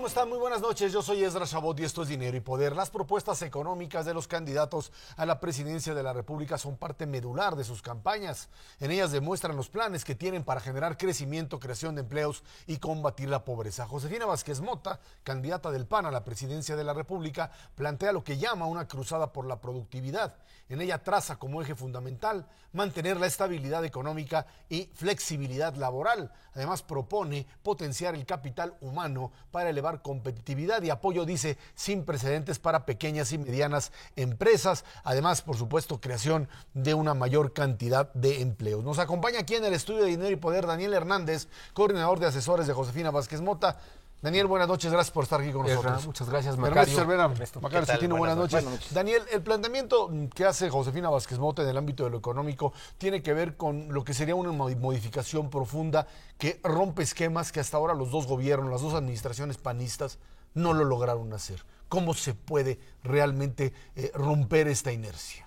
están? Muy buenas noches, yo soy Ezra Chabot y esto es Dinero y Poder. Las propuestas económicas de los candidatos a la presidencia de la República son parte medular de sus campañas. En ellas demuestran los planes que tienen para generar crecimiento, creación de empleos y combatir la pobreza. Josefina Vázquez Mota, candidata del PAN a la presidencia de la República, plantea lo que llama una cruzada por la productividad. En ella traza como eje fundamental mantener la estabilidad económica y flexibilidad laboral. Además propone potenciar el capital humano para elevar competitividad y apoyo, dice, sin precedentes para pequeñas y medianas empresas. Además, por supuesto, creación de una mayor cantidad de empleos. Nos acompaña aquí en el estudio de Dinero y Poder Daniel Hernández, coordinador de asesores de Josefina Vázquez Mota. Daniel, buenas noches, gracias por estar aquí con nosotros. Muchas gracias, Macario. Ernesto Cervera, Macario Centeno, buenas noches. Daniel, el planteamiento que hace Josefina Vázquez Mota en el ámbito de lo económico tiene que ver con lo que sería una modificación profunda que rompe esquemas que hasta ahora los dos gobiernos, las dos administraciones panistas no lo lograron hacer. ¿Cómo se puede realmente romper esta inercia?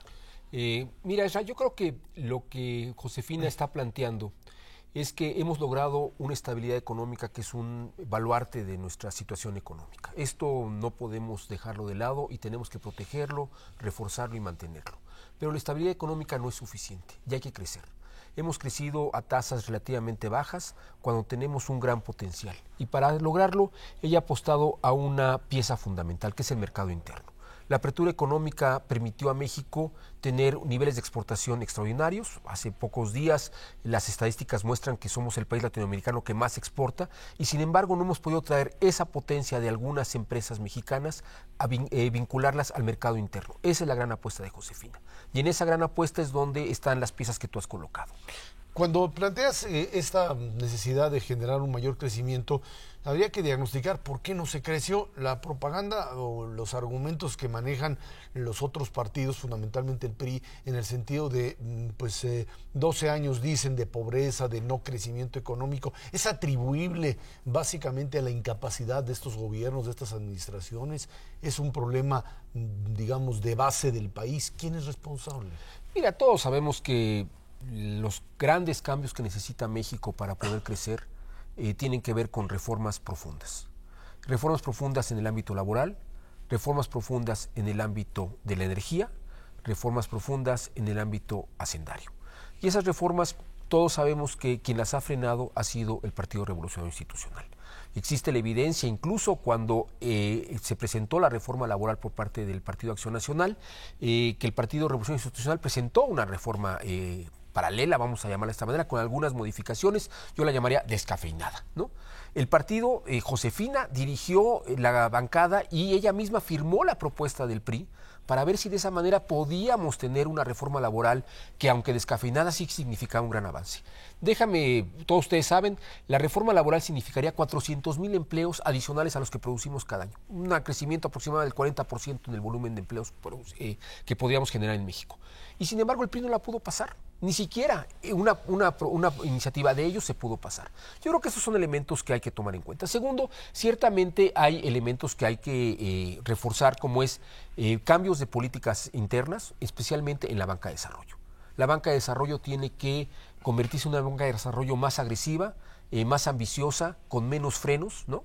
Mira, yo creo que lo que Josefina está planteando es que hemos logrado una estabilidad económica que es un baluarte de nuestra situación económica. Esto no podemos dejarlo de lado y tenemos que protegerlo, reforzarlo y mantenerlo. Pero la estabilidad económica no es suficiente, ya hay que crecer. Hemos crecido a tasas relativamente bajas cuando tenemos un gran potencial. Y para lograrlo, ella ha apostado a una pieza fundamental, que es el mercado interno. La apertura económica permitió a México tener niveles de exportación extraordinarios. Hace pocos días las estadísticas muestran que somos el país latinoamericano que más exporta y sin embargo no hemos podido traer esa potencia de algunas empresas mexicanas a vincularlas al mercado interno. Esa es la gran apuesta de Josefina. Y en esa gran apuesta es donde están las piezas que tú has colocado. Cuando planteas esta necesidad de generar un mayor crecimiento, habría que diagnosticar por qué no se creció. La propaganda o los argumentos que manejan los otros partidos, fundamentalmente el PRI, en el sentido de 12 años dicen de pobreza, de no crecimiento económico, es atribuible básicamente a la incapacidad de estos gobiernos, de estas administraciones. Es un problema, digamos, de base del país. ¿Quién es responsable? Mira, todos sabemos que los grandes cambios que necesita México para poder crecer tienen que ver con reformas profundas. Reformas profundas en el ámbito laboral, reformas profundas en el ámbito de la energía, reformas profundas en el ámbito hacendario. Y esas reformas, todos sabemos que quien las ha frenado ha sido el Partido Revolucionario Institucional. Existe la evidencia, incluso cuando se presentó la reforma laboral por parte del Partido Acción Nacional, que el Partido Revolucionario Institucional presentó una reforma paralela, vamos a llamarla de esta manera, con algunas modificaciones, yo la llamaría descafeinada, ¿no? El partido, Josefina dirigió la bancada y ella misma firmó la propuesta del PRI para ver si de esa manera podíamos tener una reforma laboral que, aunque descafeinada, sí significaba un gran avance. Todos ustedes saben, la reforma laboral significaría 400,000 empleos adicionales a los que producimos cada año. Un crecimiento aproximado del 40% en el volumen de empleos que podríamos generar en México. Y sin embargo el PRI no la pudo pasar. Ni siquiera una iniciativa de ellos se pudo pasar. Yo creo que esos son elementos que hay que tomar en cuenta. Segundo, ciertamente hay elementos que hay que reforzar, como es cambios de políticas internas, especialmente en la banca de desarrollo. La banca de desarrollo tiene que convertirse en una banca de desarrollo más agresiva, más ambiciosa, con menos frenos, ¿no?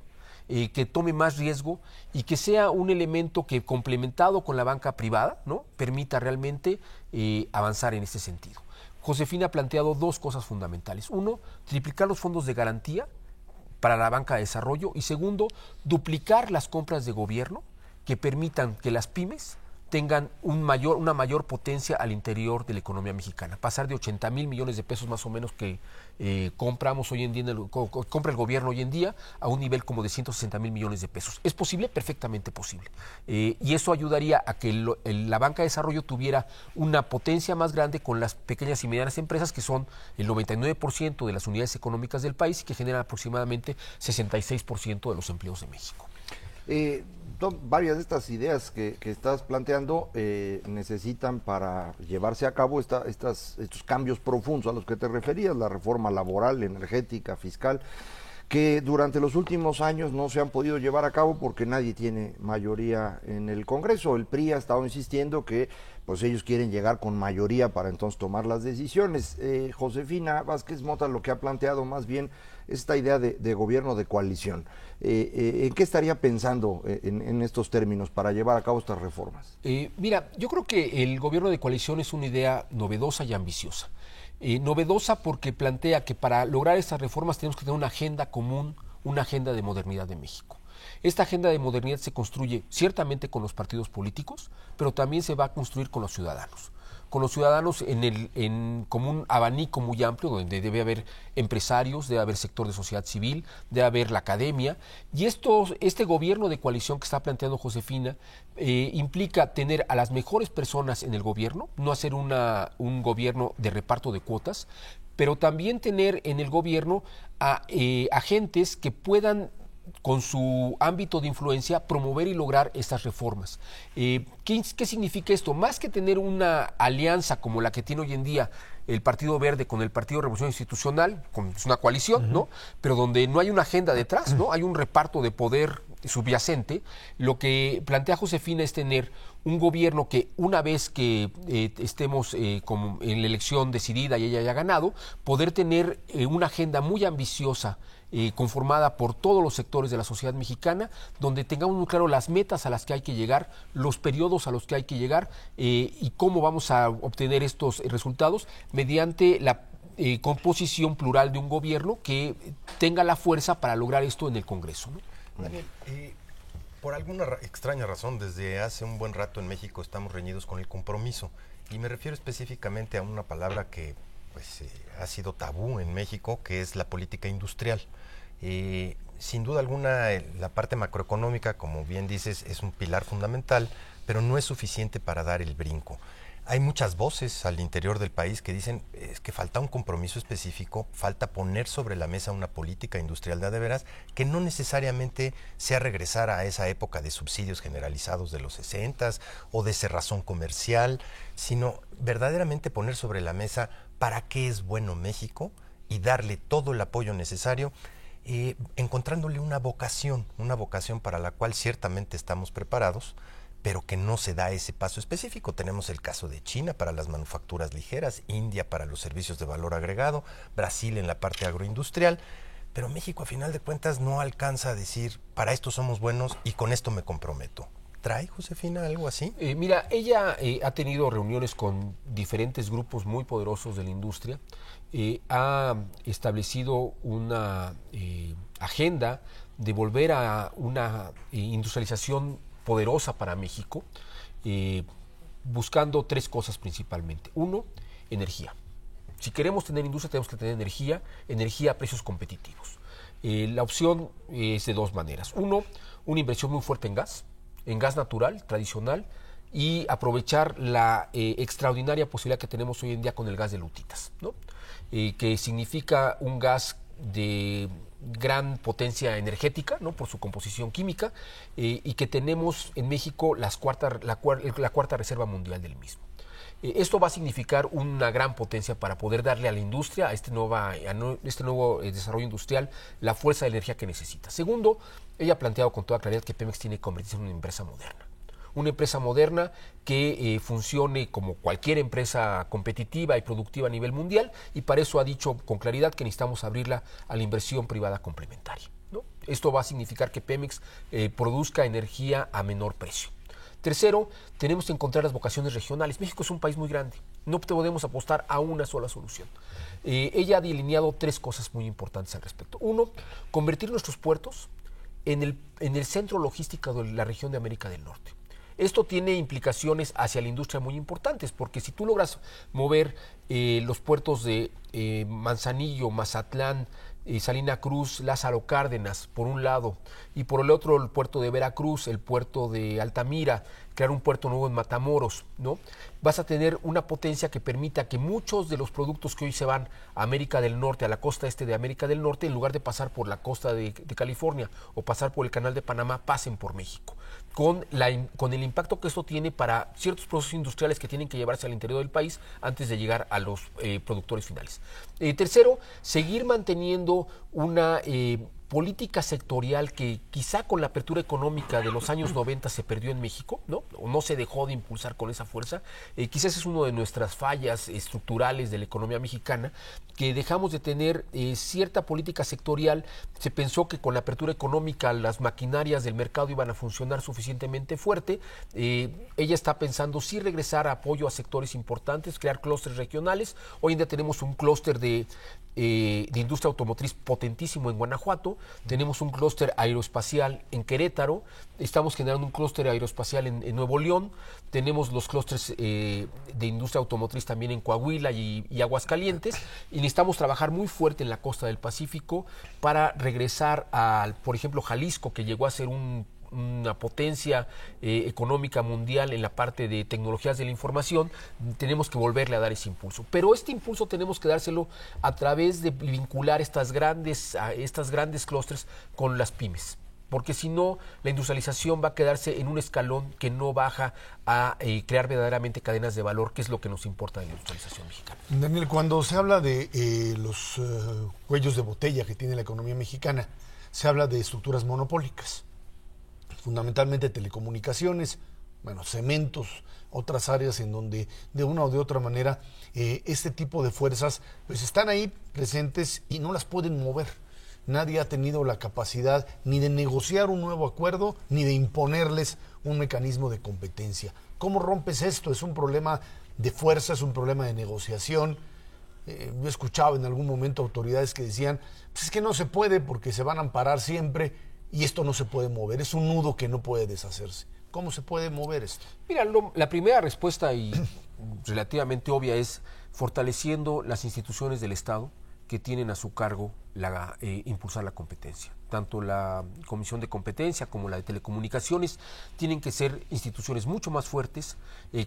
Que tome más riesgo y que sea un elemento que, complementado con la banca privada, ¿no?, permita realmente avanzar en ese sentido. Josefina ha planteado dos cosas fundamentales. Uno, triplicar los fondos de garantía para la banca de desarrollo y segundo, duplicar las compras de gobierno que permitan que las pymes tengan una mayor potencia al interior de la economía mexicana. Pasar de 80,000 millones de pesos más o menos que compramos hoy en día, compra el gobierno hoy en día, a un nivel como de 160,000 millones de pesos. ¿Es posible? Perfectamente posible. Y eso ayudaría a que la banca de desarrollo tuviera una potencia más grande con las pequeñas y medianas empresas, que son el 99% de las unidades económicas del país y que generan aproximadamente 66% de los empleos de México. Varias de estas ideas que estás planteando necesitan, para llevarse a cabo estos cambios profundos a los que te referías, la reforma laboral, energética, fiscal, que durante los últimos años no se han podido llevar a cabo porque nadie tiene mayoría en el Congreso. El PRI ha estado insistiendo que pues ellos quieren llegar con mayoría para entonces tomar las decisiones. Josefina Vázquez Mota lo que ha planteado más bien es esta idea de gobierno de coalición. ¿En qué estaría pensando en estos términos para llevar a cabo estas reformas? Mira, yo creo que el gobierno de coalición es una idea novedosa y ambiciosa. Novedosa porque plantea que para lograr estas reformas tenemos que tener una agenda común, una agenda de modernidad de México. Esta agenda de modernidad se construye ciertamente con los partidos políticos, pero también se va a construir con los ciudadanos. Con los ciudadanos como un abanico muy amplio, donde debe haber empresarios, debe haber sector de sociedad civil, debe haber la academia. Y este gobierno de coalición que está planteando Josefina implica tener a las mejores personas en el gobierno, no hacer un gobierno de reparto de cuotas, pero también tener en el gobierno a agentes que puedan, con su ámbito de influencia, promover y lograr estas reformas. ¿Qué significa esto? Más que tener una alianza como la que tiene hoy en día el Partido Verde con el Partido de Revolución Institucional, es una coalición, ¿no? Pero donde no hay una agenda detrás, ¿no? Hay un reparto de poder subyacente. Lo que plantea Josefina es tener un gobierno que, una vez que estemos como en la elección decidida y ella haya ganado, poder tener una agenda muy ambiciosa, conformada por todos los sectores de la sociedad mexicana, donde tengamos muy claro las metas a las que hay que llegar, los periodos a los que hay que llegar y cómo vamos a obtener estos resultados mediante la composición plural de un gobierno que tenga la fuerza para lograr esto en el Congreso, ¿no? Daniel, por alguna extraña razón, desde hace un buen rato en México estamos reñidos con el compromiso, y me refiero específicamente a una palabra que pues ha sido tabú en México, que es la política industrial. Sin duda alguna, la parte macroeconómica, como bien dices, es un pilar fundamental, pero no es suficiente para dar el brinco. Hay muchas voces al interior del país que dicen es que falta un compromiso específico, falta poner sobre la mesa una política industrial de veras, que no necesariamente sea regresar a esa época de subsidios generalizados de los 60s o de cerrazón comercial, sino verdaderamente poner sobre la mesa para qué es bueno México y darle todo el apoyo necesario, encontrándole una vocación para la cual ciertamente estamos preparados, pero que no se da ese paso específico. Tenemos el caso de China para las manufacturas ligeras, India para los servicios de valor agregado, Brasil en la parte agroindustrial, pero México a final de cuentas no alcanza a decir, para esto somos buenos y con esto me comprometo. ¿Trae, Josefina, algo así? Mira, ella ha tenido reuniones con diferentes grupos muy poderosos de la industria, ha establecido una agenda de volver a una industrialización poderosa para México, buscando tres cosas principalmente. Uno, energía. Si queremos tener industria, tenemos que tener energía a precios competitivos. La opción es de dos maneras. Uno, una inversión muy fuerte en gas natural, tradicional, y aprovechar la extraordinaria posibilidad que tenemos hoy en día con el gas de lutitas, ¿no? Que significa un gas de gran potencia energética, ¿no? Por su composición química, y que tenemos en México la cuarta reserva mundial del mismo. Esto va a significar una gran potencia para poder darle a la industria, a este nuevo desarrollo industrial, la fuerza de energía que necesita. Segundo, ella ha planteado con toda claridad que Pemex tiene que convertirse en una empresa moderna. Una empresa moderna que funcione como cualquier empresa competitiva y productiva a nivel mundial, y para eso ha dicho con claridad que necesitamos abrirla a la inversión privada complementaria, ¿no? Esto va a significar que Pemex produzca energía a menor precio. Tercero, tenemos que encontrar las vocaciones regionales. México es un país muy grande, no podemos apostar a una sola solución. Ella ha delineado tres cosas muy importantes al respecto. Uno, convertir nuestros puertos en el centro logístico de la región de América del Norte. Esto tiene implicaciones hacia la industria muy importantes, porque si tú logras mover los puertos de Manzanillo, Mazatlán, Salina Cruz, Lázaro Cárdenas, por un lado, y por el otro el puerto de Veracruz, el puerto de Altamira, crear un puerto nuevo en Matamoros, ¿no? Vas a tener una potencia que permita que muchos de los productos que hoy se van a América del Norte, a la costa este de América del Norte, en lugar de pasar por la costa de California o pasar por el canal de Panamá, pasen por México, con el impacto que esto tiene para ciertos procesos industriales que tienen que llevarse al interior del país antes de llegar a los productores finales. Tercero, seguir manteniendo una política sectorial que quizá con la apertura económica de los años 90 se perdió en México, ¿no? O no se dejó de impulsar con esa fuerza. Quizás es una de nuestras fallas estructurales de la economía mexicana, que dejamos de tener cierta política sectorial. Se pensó que con la apertura económica las maquinarias del mercado iban a funcionar suficientemente fuerte. Ella está pensando sí regresar a apoyo a sectores importantes, crear clústeres regionales. Hoy en día tenemos un clúster de industria automotriz potentísimo en Guanajuato, tenemos un clúster aeroespacial en Querétaro, estamos generando un clúster aeroespacial en Nuevo León, tenemos los clústeres de industria automotriz también en Coahuila y Aguascalientes, y necesitamos trabajar muy fuerte en la costa del Pacífico para regresar al, por ejemplo, Jalisco, que llegó a ser una potencia económica mundial en la parte de tecnologías de la información. Tenemos que volverle a dar ese impulso. Pero este impulso tenemos que dárselo a través de vincular estas grandes clústeres con las pymes. Porque si no, la industrialización va a quedarse en un escalón que no baja a crear verdaderamente cadenas de valor, que es lo que nos importa de la industrialización mexicana. Daniel, cuando se habla de los cuellos de botella que tiene la economía mexicana, se habla de estructuras monopólicas. Fundamentalmente telecomunicaciones, cementos, otras áreas en donde de una o de otra manera este tipo de fuerzas pues están ahí presentes y no las pueden mover. Nadie ha tenido la capacidad ni de negociar un nuevo acuerdo ni de imponerles un mecanismo de competencia. ¿Cómo rompes esto? Es un problema de fuerza, es un problema de negociación. Yo escuchaba en algún momento autoridades que decían, pues es que no se puede porque se van a amparar siempre. Y esto no se puede mover, es un nudo que no puede deshacerse. ¿Cómo se puede mover esto? Mira, la primera respuesta y relativamente obvia es fortaleciendo las instituciones del Estado que tienen a su cargo impulsar la competencia. Tanto la Comisión de Competencia como la de Telecomunicaciones tienen que ser instituciones mucho más fuertes,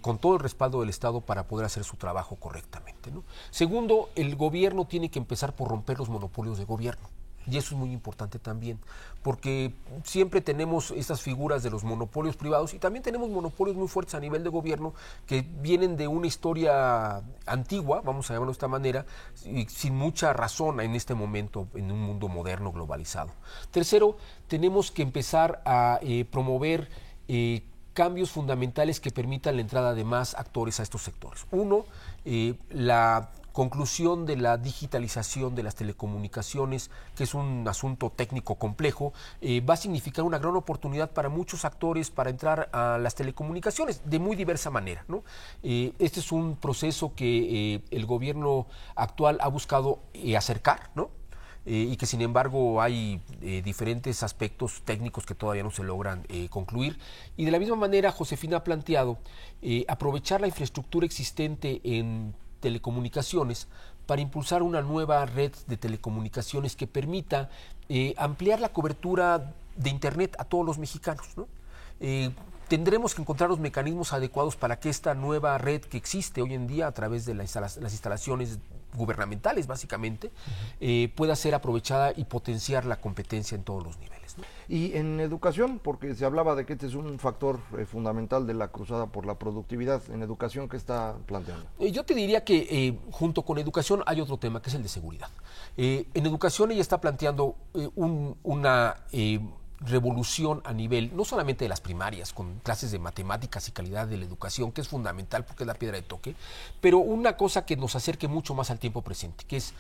con todo el respaldo del Estado para poder hacer su trabajo correctamente, ¿no? Segundo, el gobierno tiene que empezar por romper los monopolios de gobierno. Y eso es muy importante también, porque siempre tenemos estas figuras de los monopolios privados y también tenemos monopolios muy fuertes a nivel de gobierno que vienen de una historia antigua, vamos a llamarlo de esta manera, y sin mucha razón en este momento en un mundo moderno globalizado. Tercero, tenemos que empezar a promover cambios fundamentales que permitan la entrada de más actores a estos sectores. Uno, la conclusión de la digitalización de las telecomunicaciones, que es un asunto técnico complejo, va a significar una gran oportunidad para muchos actores para entrar a las telecomunicaciones de muy diversa manera, ¿no? Este es un proceso que el gobierno actual ha buscado acercar, ¿no? Y que sin embargo hay diferentes aspectos técnicos que todavía no se logran concluir. Y de la misma manera, Josefina ha planteado aprovechar la infraestructura existente en telecomunicaciones para impulsar una nueva red de telecomunicaciones que permita ampliar la cobertura de Internet a todos los mexicanos, ¿no? Tendremos que encontrar los mecanismos adecuados para que esta nueva red que existe hoy en día a través de las instalaciones gubernamentales, básicamente, pueda ser aprovechada y potenciar la competencia en todos los niveles, ¿no? Y en educación, porque se hablaba de que este es un factor fundamental de la cruzada por la productividad, en educación, ¿qué está planteando? Yo te diría que junto con educación hay otro tema, que es el de seguridad. En educación ella está planteando una revolución a nivel, no solamente de las primarias, con clases de matemáticas y calidad de la educación, que es fundamental porque es la piedra de toque, pero una cosa que nos acerque mucho más al tiempo presente, que es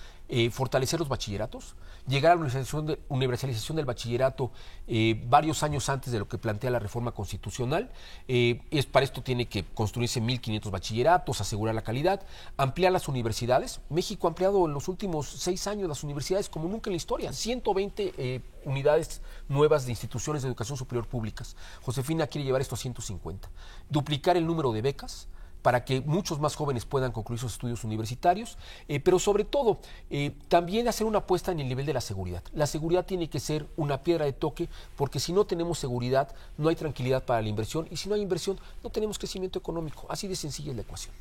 fortalecer los bachilleratos, llegar a la universalización del bachillerato varios años antes de lo que plantea la reforma constitucional. Para esto tiene que construirse 1.500 bachilleratos, asegurar la calidad, ampliar las universidades. México ha ampliado en los últimos 6 años las universidades como nunca en la historia, 120 unidades nuevas de instituciones de educación superior públicas. Josefina quiere llevar esto a 150. Duplicar el número de becas para que muchos más jóvenes puedan concluir sus estudios universitarios, pero sobre todo también hacer una apuesta en el nivel de la seguridad. La seguridad tiene que ser una piedra de toque, porque si no tenemos seguridad no hay tranquilidad para la inversión, y si no hay inversión no tenemos crecimiento económico. Así de sencilla es la ecuación.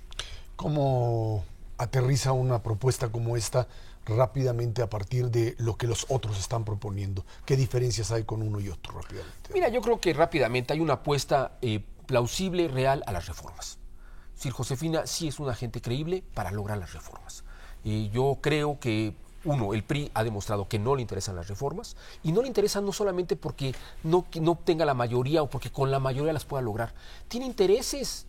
¿Cómo aterriza una propuesta como esta rápidamente a partir de lo que los otros están proponiendo? ¿Qué diferencias hay con uno y otro rápidamente? Mira, yo creo que rápidamente hay una apuesta plausible, real a las reformas. Sir Josefina sí es una agente creíble para lograr las reformas. Yo creo que uno, el PRI ha demostrado que no le interesan las reformas, y no le interesan no solamente porque no obtenga la mayoría o porque con la mayoría las pueda lograr. Tiene intereses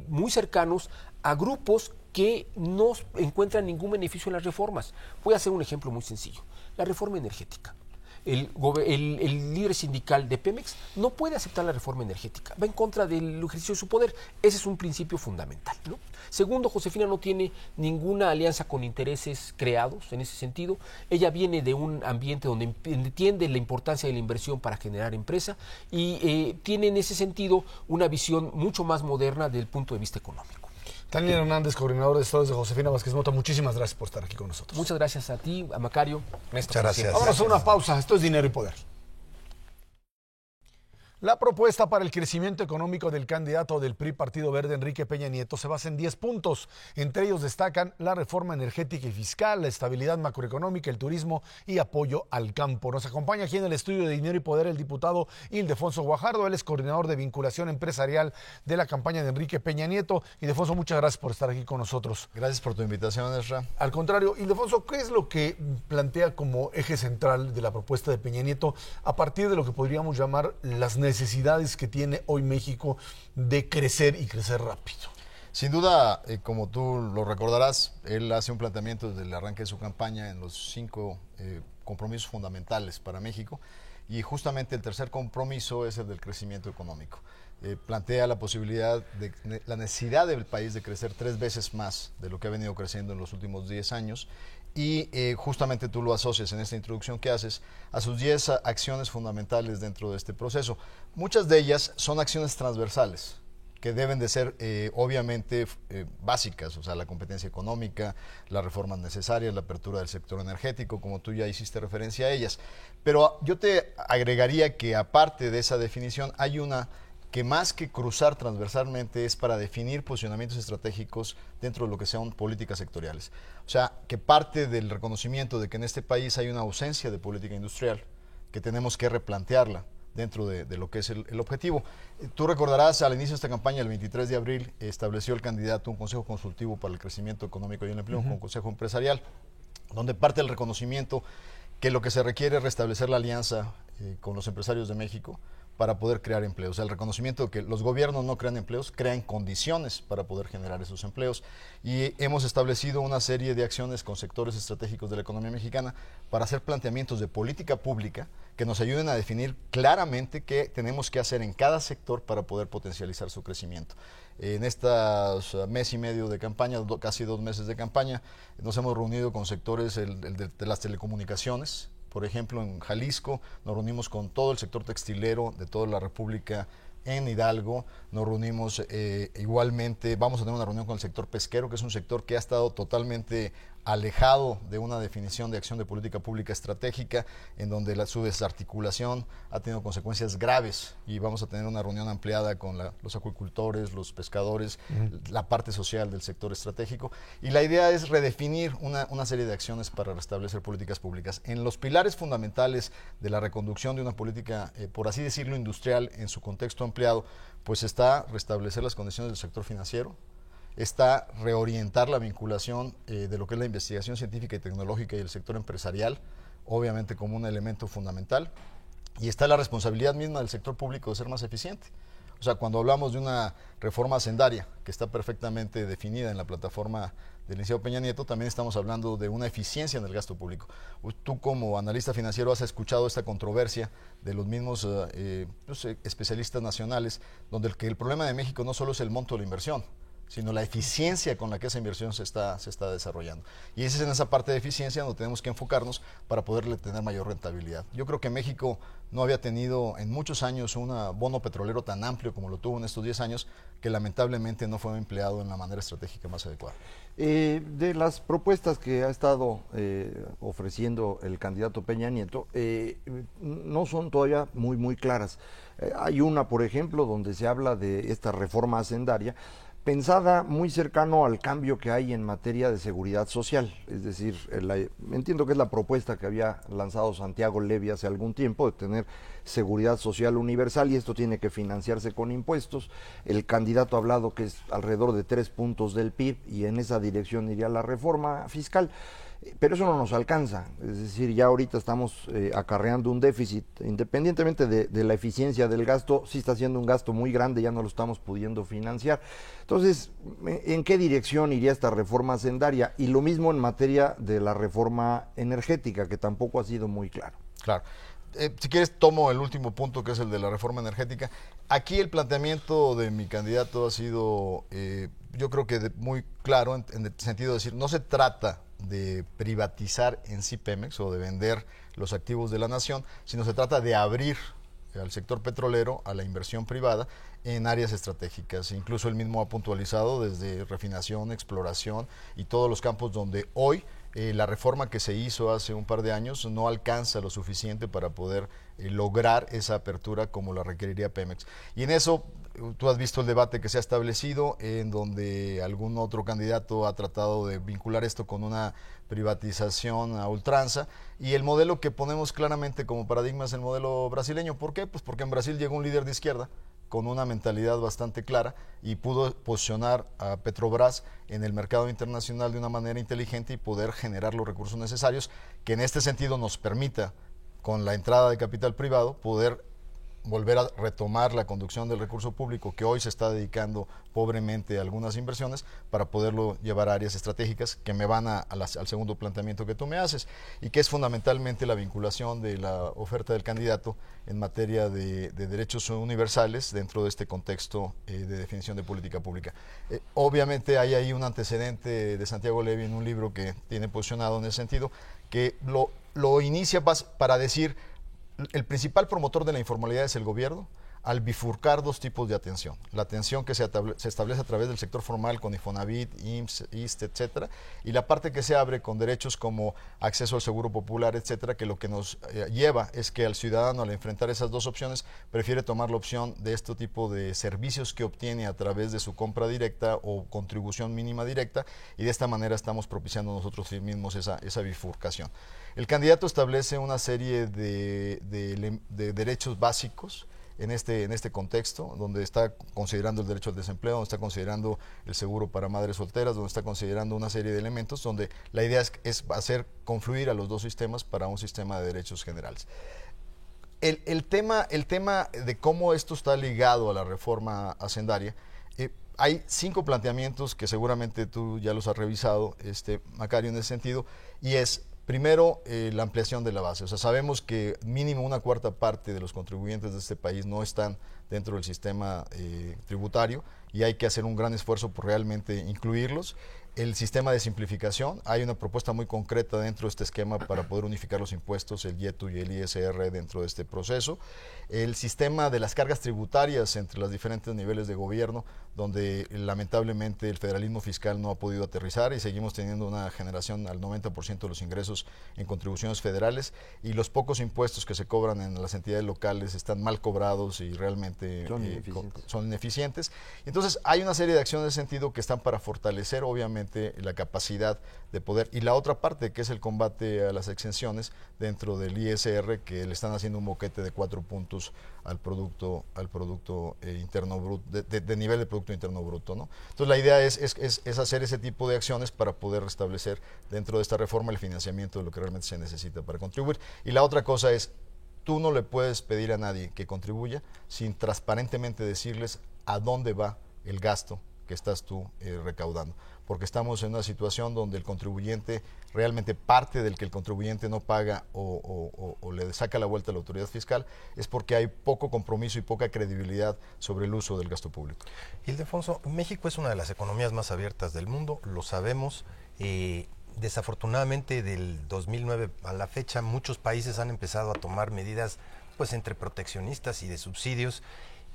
muy cercanos a grupos que no encuentran ningún beneficio en las reformas. Voy a hacer un ejemplo muy sencillo. La reforma energética. El líder sindical de Pemex no puede aceptar la reforma energética, va en contra del ejercicio de su poder. Ese es un principio fundamental, ¿no? Segundo, Josefina no tiene ninguna alianza con intereses creados en ese sentido. Ella viene de un ambiente donde entiende la importancia de la inversión para generar empresa y tiene en ese sentido una visión mucho más moderna desde el punto de vista económico. Daniel Hernández, coordinador de estudios de Josefina Vázquez Mota, muchísimas gracias por estar aquí con nosotros. Muchas gracias a ti, a Macario. Muchas gracias. Vámonos a una pausa. Esto es Dinero y Poder. La propuesta para el crecimiento económico del candidato del PRI Partido Verde, Enrique Peña Nieto, se basa en 10 puntos. Entre ellos destacan la reforma energética y fiscal, la estabilidad macroeconómica, el turismo y apoyo al campo. Nos acompaña aquí en el estudio de Dinero y Poder el diputado Ildefonso Guajardo. Él es coordinador de vinculación empresarial de la campaña de Enrique Peña Nieto. Ildefonso, muchas gracias por estar aquí con nosotros. Gracias por tu invitación, Ezra. Al contrario, Ildefonso, ¿qué es lo que plantea como eje central de la propuesta de Peña Nieto a partir de lo que podríamos llamar las necesidades que tiene hoy México de crecer y crecer rápido? Sin duda, como tú lo recordarás, él hace un planteamiento desde el arranque de su campaña en los 5 compromisos fundamentales para México, y justamente el tercer compromiso es el del crecimiento económico. Plantea la posibilidad de la necesidad del país de crecer 3 veces más de lo que ha venido creciendo en los últimos 10 años, y justamente tú lo asocias en esta introducción que haces a sus 10 acciones fundamentales dentro de este proceso. Muchas de ellas son acciones transversales que deben de ser obviamente básicas, o sea, la competencia económica, las reformas necesarias, la apertura del sector energético, como tú ya hiciste referencia a ellas. Pero yo te agregaría que aparte de esa definición hay una que más que cruzar transversalmente es para definir posicionamientos estratégicos dentro de lo que sean políticas sectoriales. O sea, que parte del reconocimiento de que en este país hay una ausencia de política industrial, que tenemos que replantearla dentro de lo que es el objetivo. Tú recordarás, al inicio de esta campaña, el 23 de abril, estableció el candidato un consejo consultivo para el crecimiento económico y el empleo, un consejo empresarial, donde parte del reconocimiento que lo que se requiere es restablecer la alianza con los empresarios de México para poder crear empleos. O sea, el reconocimiento de que los gobiernos no crean empleos, crean condiciones para poder generar esos empleos. Y hemos establecido una serie de acciones con sectores estratégicos de la economía mexicana para hacer planteamientos de política pública que nos ayuden a definir claramente qué tenemos que hacer en cada sector para poder potencializar su crecimiento. En estos mes y medio de campaña, casi 2 meses de campaña, nos hemos reunido con sectores de las telecomunicaciones. Por ejemplo, en Jalisco nos reunimos con todo el sector textilero de toda la República. En Hidalgo nos reunimos igualmente, vamos a tener una reunión con el sector pesquero, que es un sector que ha estado totalmente alejado de una definición de acción de política pública estratégica, en donde su desarticulación ha tenido consecuencias graves, y vamos a tener una reunión ampliada con los acuicultores, los pescadores, la parte social del sector estratégico, y la idea es redefinir una serie de acciones para restablecer políticas públicas. En los pilares fundamentales de la reconducción de una política, por así decirlo, industrial en su contexto ampliado, pues está restablecer las condiciones del sector financiero, está reorientar la vinculación de lo que es la investigación científica y tecnológica y el sector empresarial, obviamente como un elemento fundamental, y está la responsabilidad misma del sector público de ser más eficiente. O sea, cuando hablamos de una reforma hacendaria que está perfectamente definida en la plataforma del licenciado Peña Nieto, también estamos hablando de una eficiencia en el gasto público. Tú, como analista financiero, has escuchado esta controversia de los mismos especialistas nacionales, donde el problema de México no solo es el monto de la inversión, sino la eficiencia con la que esa inversión se está desarrollando. Y es en esa parte de eficiencia donde tenemos que enfocarnos para poderle tener mayor rentabilidad. Yo creo que México no había tenido en muchos años un bono petrolero tan amplio como lo tuvo en estos 10 años, que lamentablemente no fue empleado en la manera estratégica más adecuada. De las propuestas que ha estado ofreciendo el candidato Peña Nieto, no son todavía muy claras. Hay una, por ejemplo, donde se habla de esta reforma hacendaria, pensada muy cercano al cambio que hay en materia de seguridad social. Es decir, entiendo que es la propuesta que había lanzado Santiago Levy hace algún tiempo, de tener seguridad social universal, y esto tiene que financiarse con impuestos. El candidato ha hablado que es alrededor de 3 puntos del PIB, y en esa dirección iría la reforma fiscal. pero eso no nos alcanza, es decir, ya ahorita estamos acarreando un déficit, independientemente de la eficiencia del gasto, sí está siendo un gasto muy grande, ya no lo estamos pudiendo financiar. Entonces, ¿en qué dirección iría esta reforma hacendaria? Y lo mismo en materia de la reforma energética, que tampoco ha sido muy claro. Claro. Si quieres, tomo el último punto, que es el de la reforma energética. Aquí el planteamiento de mi candidato ha sido, yo creo que muy claro, en el sentido de decir, no se trata de privatizar en sí Pemex o de vender los activos de la nación, sino se trata de abrir al sector petrolero a la inversión privada en áreas estratégicas. Incluso él mismo ha puntualizado desde refinación, exploración y todos los campos donde hoy la reforma que se hizo hace un par de años no alcanza lo suficiente para poder lograr esa apertura como la requeriría Pemex. Y en eso tú has visto el debate que se ha establecido, en donde algún otro candidato ha tratado de vincular esto con una privatización a ultranza, y el modelo que ponemos claramente como paradigma es el modelo brasileño. ¿Por qué? Pues porque en Brasil llegó un líder de izquierda con una mentalidad bastante clara y pudo posicionar a Petrobras en el mercado internacional de una manera inteligente y poder generar los recursos necesarios, que en este sentido nos permita, con la entrada de capital privado, poder volver a retomar la conducción del recurso público que hoy se está dedicando pobremente a algunas inversiones, para poderlo llevar a áreas estratégicas, que me van al segundo planteamiento que tú me haces, y que es fundamentalmente la vinculación de la oferta del candidato en materia de derechos universales dentro de este contexto de definición de política pública. Obviamente hay ahí un antecedente de Santiago Levy en un libro que tiene posicionado en ese sentido, que lo inicia para decir: el principal promotor de la informalidad es el gobierno, al bifurcar dos tipos de atención. La atención que se establece a través del sector formal con Infonavit, IMSS, ISSSTE, etcétera, y la parte que se abre con derechos como acceso al seguro popular, etcétera, que lo que nos lleva es que al ciudadano, al enfrentar esas dos opciones, prefiere tomar la opción de este tipo de servicios que obtiene a través de su compra directa o contribución mínima directa, y de esta manera estamos propiciando nosotros mismos esa bifurcación. El candidato establece una serie de derechos básicos en este contexto, donde está considerando el derecho al desempleo, donde está considerando el seguro para madres solteras, donde está considerando una serie de elementos, donde la idea es hacer confluir a los dos sistemas para un sistema de derechos generales. El tema de cómo esto está ligado a la reforma hacendaria, hay 5 planteamientos que seguramente tú ya los has revisado, Macario, en ese sentido, y es: primero, la ampliación de la base. O sea, sabemos que mínimo una cuarta parte de los contribuyentes de este país no están dentro del sistema tributario, y hay que hacer un gran esfuerzo por realmente incluirlos. El sistema de simplificación, hay una propuesta muy concreta dentro de este esquema para poder unificar los impuestos, el IETU y el ISR dentro de este proceso. El sistema de las cargas tributarias entre los diferentes niveles de gobierno, donde lamentablemente el federalismo fiscal no ha podido aterrizar y seguimos teniendo una generación al 90% de los ingresos en contribuciones federales, y los pocos impuestos que se cobran en las entidades locales están mal cobrados y realmente son ineficientes. Entonces hay una serie de acciones en ese sentido que están para fortalecer obviamente la capacidad de poder, y la otra parte que es el combate a las exenciones dentro del ISR, que le están haciendo un boquete de 4 puntos al producto interno bruto, de nivel de Producto Interno Bruto, ¿no? Entonces la idea es hacer ese tipo de acciones para poder restablecer dentro de esta reforma el financiamiento de lo que realmente se necesita para contribuir. Y la otra cosa es: tú no le puedes pedir a nadie que contribuya sin transparentemente decirles a dónde va el gasto que estás tú recaudando, porque estamos en una situación donde el contribuyente, realmente parte del que el contribuyente no paga o le saca la vuelta a la autoridad fiscal, es porque hay poco compromiso y poca credibilidad sobre el uso del gasto público. Ildefonso, México es una de las economías más abiertas del mundo, lo sabemos. Desafortunadamente, del 2009 a la fecha, muchos países han empezado a tomar medidas, pues, entre proteccionistas y de subsidios.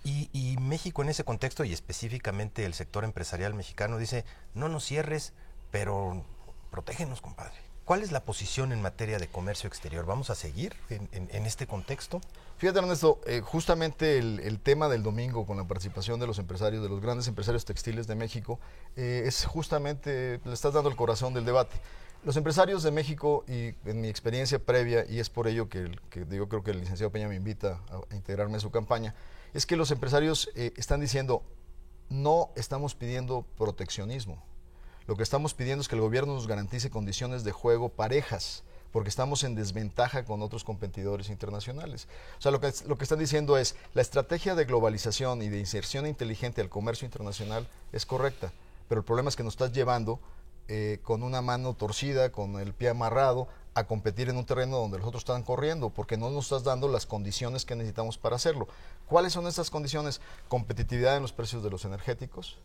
Y México en ese contexto, y específicamente el sector empresarial mexicano, dice: no nos cierres, pero protégenos, compadre. ¿Cuál es la posición en materia de comercio exterior? ¿Vamos a seguir en este contexto? Fíjate, Ernesto, justamente el tema del domingo, con la participación de los empresarios, de los grandes empresarios textiles de México, es justamente, le estás dando el corazón del debate. Los empresarios de México, y en mi experiencia previa, y es por ello que yo creo que el licenciado Peña me invita a integrarme en su campaña, es que los empresarios están diciendo: no estamos pidiendo proteccionismo. Lo que estamos pidiendo es que el gobierno nos garantice condiciones de juego parejas, porque estamos en desventaja con otros competidores internacionales. O sea, lo que están diciendo es, la estrategia de globalización y de inserción inteligente al comercio internacional es correcta, pero el problema es que nos estás llevando con una mano torcida, con el pie amarrado, a competir en un terreno donde los otros están corriendo, porque no nos estás dando las condiciones que necesitamos para hacerlo. ¿Cuáles son esas condiciones? Competitividad en los precios de los energéticos,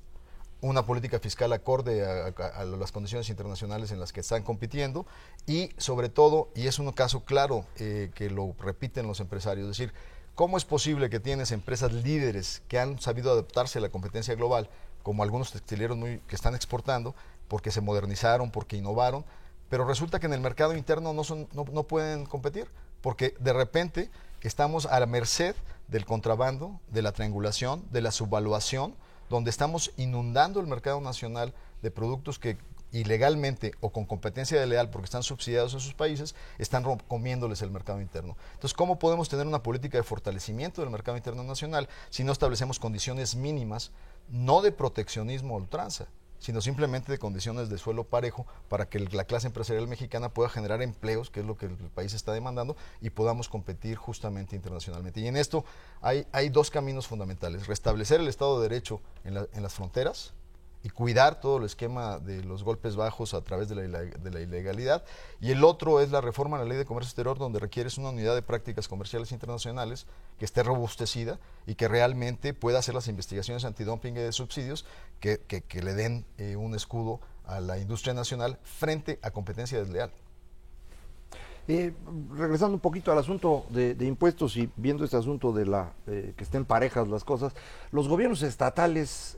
una política fiscal acorde a las condiciones internacionales en las que están compitiendo y sobre todo, y es un caso claro que lo repiten los empresarios, es decir, ¿cómo es posible que tienes empresas líderes que han sabido adaptarse a la competencia global, como algunos textileros que están exportando, porque se modernizaron, porque innovaron, pero resulta que en el mercado interno no pueden competir, porque de repente estamos a la merced del contrabando, de la triangulación, de la subvaluación, donde estamos inundando el mercado nacional de productos que ilegalmente o con competencia desleal, porque están subsidiados en sus países, están comiéndoles el mercado interno. Entonces, ¿cómo podemos tener una política de fortalecimiento del mercado interno nacional si no establecemos condiciones mínimas, no de proteccionismo a ultranza, sino simplemente de condiciones de suelo parejo para que la clase empresarial mexicana pueda generar empleos, que es lo que el país está demandando, y podamos competir justamente internacionalmente? Y en esto hay dos caminos fundamentales: restablecer el Estado de Derecho en las fronteras y cuidar todo el esquema de los golpes bajos a través de la ilegalidad, y el otro es la reforma a la Ley de Comercio Exterior, donde requieres una unidad de prácticas comerciales internacionales que esté robustecida y que realmente pueda hacer las investigaciones antidumping y de subsidios que le den un escudo a la industria nacional frente a competencia desleal. Regresando un poquito al asunto de impuestos y viendo este asunto de que estén parejas las cosas, los gobiernos estatales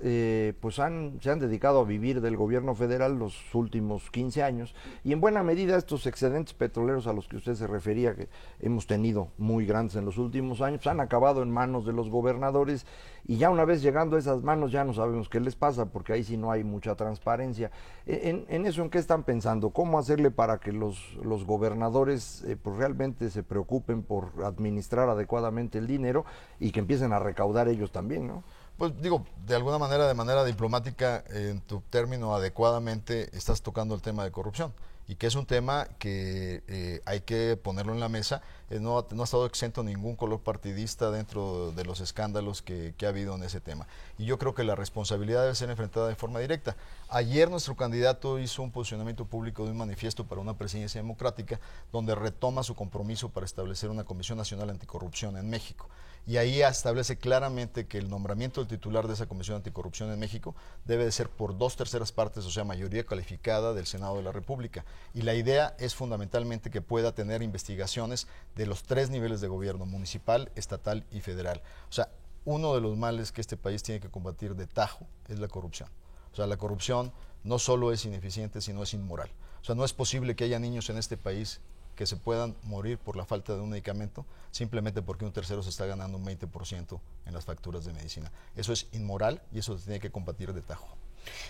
pues se han dedicado a vivir del gobierno federal los últimos 15 años y en buena medida estos excedentes petroleros a los que usted se refería, que hemos tenido muy grandes en los últimos años, han acabado en manos de los gobernadores y ya una vez llegando a esas manos ya no sabemos qué les pasa, porque ahí sí no hay mucha transparencia. En eso, ¿en qué están pensando? ¿Cómo hacerle para que los gobernadores pues realmente se preocupen por administrar adecuadamente el dinero y que empiecen a recaudar ellos también, ¿no? Pues digo, de manera diplomática, en tu término adecuadamente estás tocando el tema de corrupción, y que es un tema que hay que ponerlo en la mesa. No ha estado exento ningún color partidista dentro de los escándalos que ha habido en ese tema. Y yo creo que la responsabilidad debe ser enfrentada de forma directa. Ayer nuestro candidato hizo un posicionamiento público de un manifiesto para una presidencia democrática, donde retoma su compromiso para establecer una Comisión Nacional Anticorrupción en México. Y ahí establece claramente que el nombramiento del titular de esa Comisión Anticorrupción en México debe de ser por 2/3 partes, o sea, mayoría calificada del Senado de la República. Y la idea es fundamentalmente que pueda tener investigaciones de los 3 niveles de gobierno: municipal, estatal y federal. O sea, uno de los males que este país tiene que combatir de tajo es la corrupción. O sea, la corrupción no solo es ineficiente, sino es inmoral. O sea, no es posible que haya niños en este país que se puedan morir por la falta de un medicamento simplemente porque un tercero se está ganando un 20% en las facturas de medicina. Eso es inmoral y eso se tiene que combatir de tajo.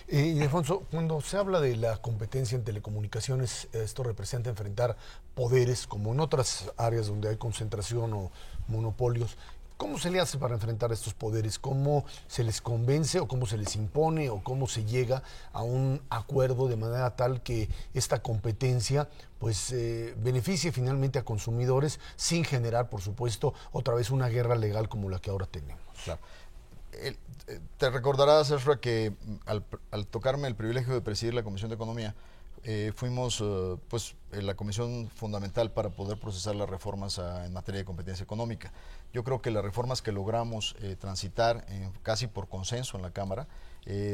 Y Alfonso, cuando se habla de la competencia en telecomunicaciones, esto representa enfrentar poderes como en otras áreas donde hay concentración o monopolios. ¿Cómo se le hace para enfrentar estos poderes? ¿Cómo se les convence o cómo se les impone o cómo se llega a un acuerdo de manera tal que esta competencia pues beneficie finalmente a consumidores sin generar, por supuesto, otra vez una guerra legal como la que ahora tenemos? Claro. Te recordarás, Ezra, que al tocarme el privilegio de presidir la Comisión de Economía, fuimos la comisión fundamental para poder procesar las reformas en materia de competencia económica. Yo creo que las reformas que logramos transitar casi por consenso en la Cámara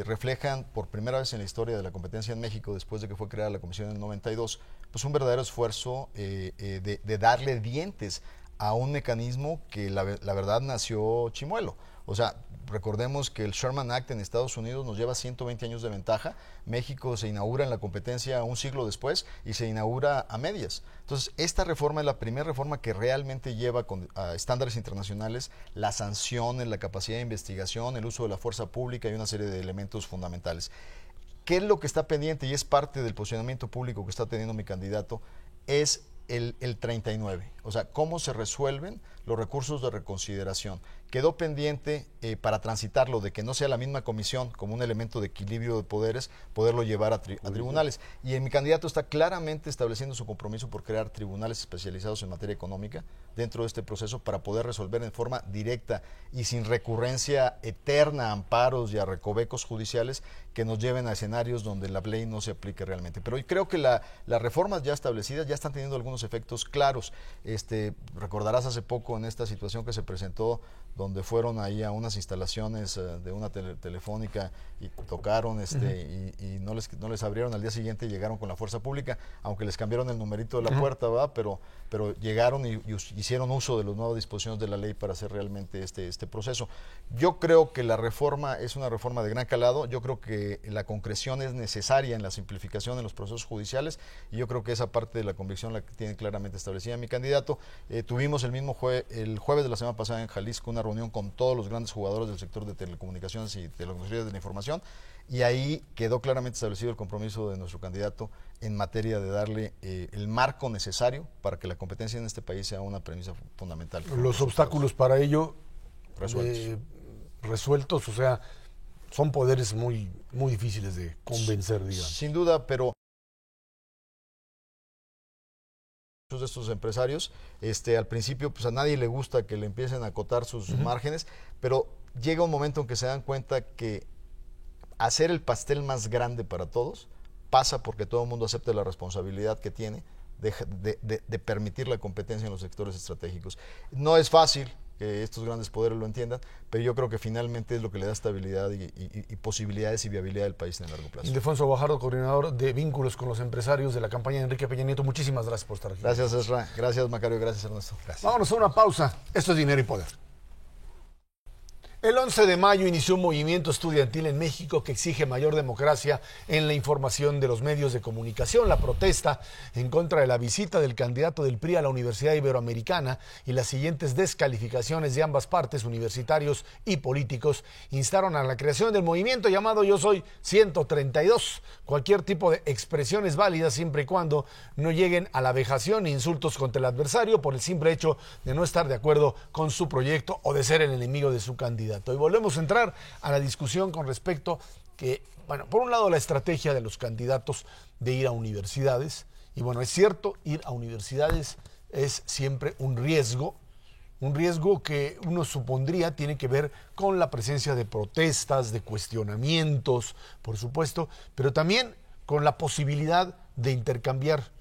reflejan por primera vez en la historia de la competencia en México, después de que fue creada la Comisión en el 92, pues un verdadero esfuerzo de darle dientes a un mecanismo que la verdad nació chimuelo. O sea, recordemos que el Sherman Act en Estados Unidos nos lleva 120 años de ventaja. México se inaugura en la competencia un siglo después y se inaugura a medias. Entonces, esta reforma es la primera reforma que realmente lleva a estándares internacionales la sanción, la capacidad de investigación, el uso de la fuerza pública y una serie de elementos fundamentales. ¿Qué es lo que está pendiente? Y es parte del posicionamiento público que está teniendo mi candidato, es el 39, o sea, cómo se resuelven los recursos de reconsideración. Quedó pendiente para transitarlo, de que no sea la misma comisión como un elemento de equilibrio de poderes, poderlo llevar a tribunales. Y en mi candidato está claramente estableciendo su compromiso por crear tribunales especializados en materia económica dentro de este proceso para poder resolver en forma directa y sin recurrencia eterna a amparos y a recovecos judiciales que nos lleven a escenarios donde la ley no se aplique realmente. Pero yo creo que las reformas ya establecidas ya están teniendo algunos efectos claros. Recordarás hace poco en esta situación que se presentó, donde fueron ahí a unas instalaciones de una telefónica y tocaron y no les abrieron, al día siguiente llegaron con la fuerza pública, aunque les cambiaron el numerito de la puerta, ¿verdad? Pero llegaron y hicieron uso de las nuevas disposiciones de la ley para hacer realmente este proceso. Yo creo que la reforma es una reforma de gran calado. Yo creo que la concreción es necesaria en la simplificación de los procesos judiciales, y yo creo que esa parte de la convicción la tiene claramente establecida mi candidato. Tuvimos el jueves de la semana pasada en Jalisco una reunión con todos los grandes jugadores del sector de telecomunicaciones y tecnologías de la información, y ahí quedó claramente establecido el compromiso de nuestro candidato en materia de darle el marco necesario para que la competencia en este país sea una premisa fundamental. Los obstáculos para ello resueltos, o sea, son poderes muy, muy difíciles de convencer, digamos. Sin duda, pero muchos de estos empresarios, al principio, pues a nadie le gusta que le empiecen a acotar sus márgenes, pero llega un momento en que se dan cuenta que hacer el pastel más grande para todos pasa porque todo el mundo acepte la responsabilidad que tiene de permitir la competencia en los sectores estratégicos. No es fácil que estos grandes poderes lo entiendan, pero yo creo que finalmente es lo que le da estabilidad y posibilidades y viabilidad del país en el largo plazo. Ildefonso Guajardo, coordinador de vínculos con los empresarios de la campaña de Enrique Peña Nieto, muchísimas gracias por estar aquí. Gracias, Ezra. Gracias, Macario. Gracias, Ernesto. Gracias. Vámonos a una pausa. Esto es Dinero y Poder. El 11 de mayo inició un movimiento estudiantil en México que exige mayor democracia en la información de los medios de comunicación. La protesta en contra de la visita del candidato del PRI a la Universidad Iberoamericana y las siguientes descalificaciones de ambas partes, universitarios y políticos, instaron a la creación del movimiento llamado Yo Soy 132. Cualquier tipo de expresión es válida siempre y cuando no lleguen a la vejación e insultos contra el adversario por el simple hecho de no estar de acuerdo con su proyecto o de ser el enemigo de su candidato. Y volvemos a entrar a la discusión con respecto que, bueno, por un lado la estrategia de los candidatos de ir a universidades, y bueno, es cierto, ir a universidades es siempre un riesgo que uno supondría tiene que ver con la presencia de protestas, de cuestionamientos, por supuesto, pero también con la posibilidad de intercambiar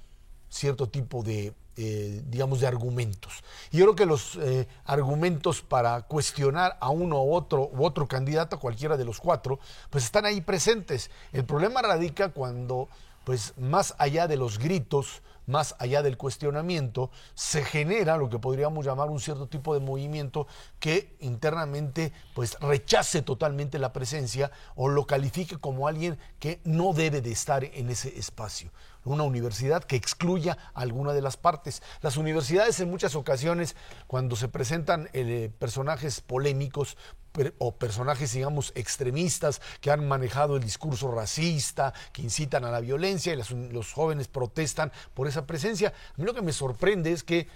cierto tipo de digamos, de argumentos. Y yo creo que los argumentos para cuestionar a uno u otro candidato, cualquiera de los cuatro, pues están ahí presentes. El problema radica cuando, pues, más allá de los gritos, más allá del cuestionamiento, se genera lo que podríamos llamar un cierto tipo de movimiento que internamente, pues, rechace totalmente la presencia o lo califique como alguien que no debe de estar en ese espacio. Una universidad que excluya a alguna de las partes. Las universidades en muchas ocasiones, cuando se presentan personajes polémicos o personajes, digamos, extremistas que han manejado el discurso racista, que incitan a la violencia, y los jóvenes protestan por esa presencia. A mí lo que me sorprende es que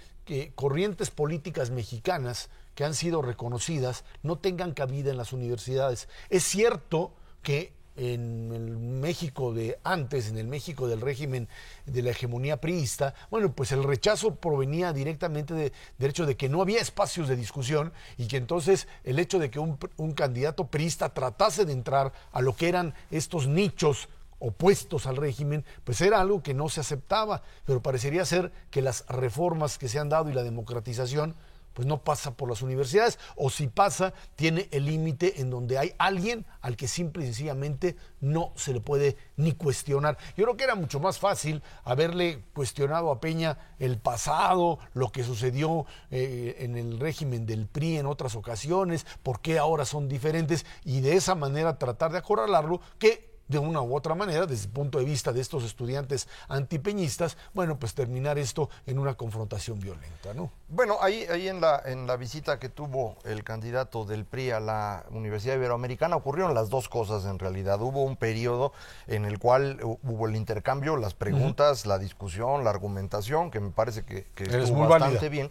corrientes políticas mexicanas que han sido reconocidas no tengan cabida en las universidades. Es cierto que en el México de antes, en el México del régimen de la hegemonía priista, bueno, pues el rechazo provenía directamente del hecho de que no había espacios de discusión y que entonces el hecho de que un candidato priista tratase de entrar a lo que eran estos nichos opuestos al régimen, pues era algo que no se aceptaba, pero parecería ser que las reformas que se han dado y la democratización pues no pasa por las universidades, o si pasa, tiene el límite en donde hay alguien al que simple y sencillamente no se le puede ni cuestionar. Yo creo que era mucho más fácil haberle cuestionado a Peña el pasado, lo que sucedió en el régimen del PRI en otras ocasiones, por qué ahora son diferentes, y de esa manera tratar de acorralarlo, que de una u otra manera, desde el punto de vista de estos estudiantes antipeñistas, bueno, pues terminar esto en una confrontación violenta, ¿no? Bueno, ahí en la visita que tuvo el candidato del PRI a la Universidad Iberoamericana ocurrieron las dos cosas en realidad. Hubo un periodo en el cual hubo el intercambio, las preguntas, la discusión, la argumentación, que me parece que estuvo bastante bien.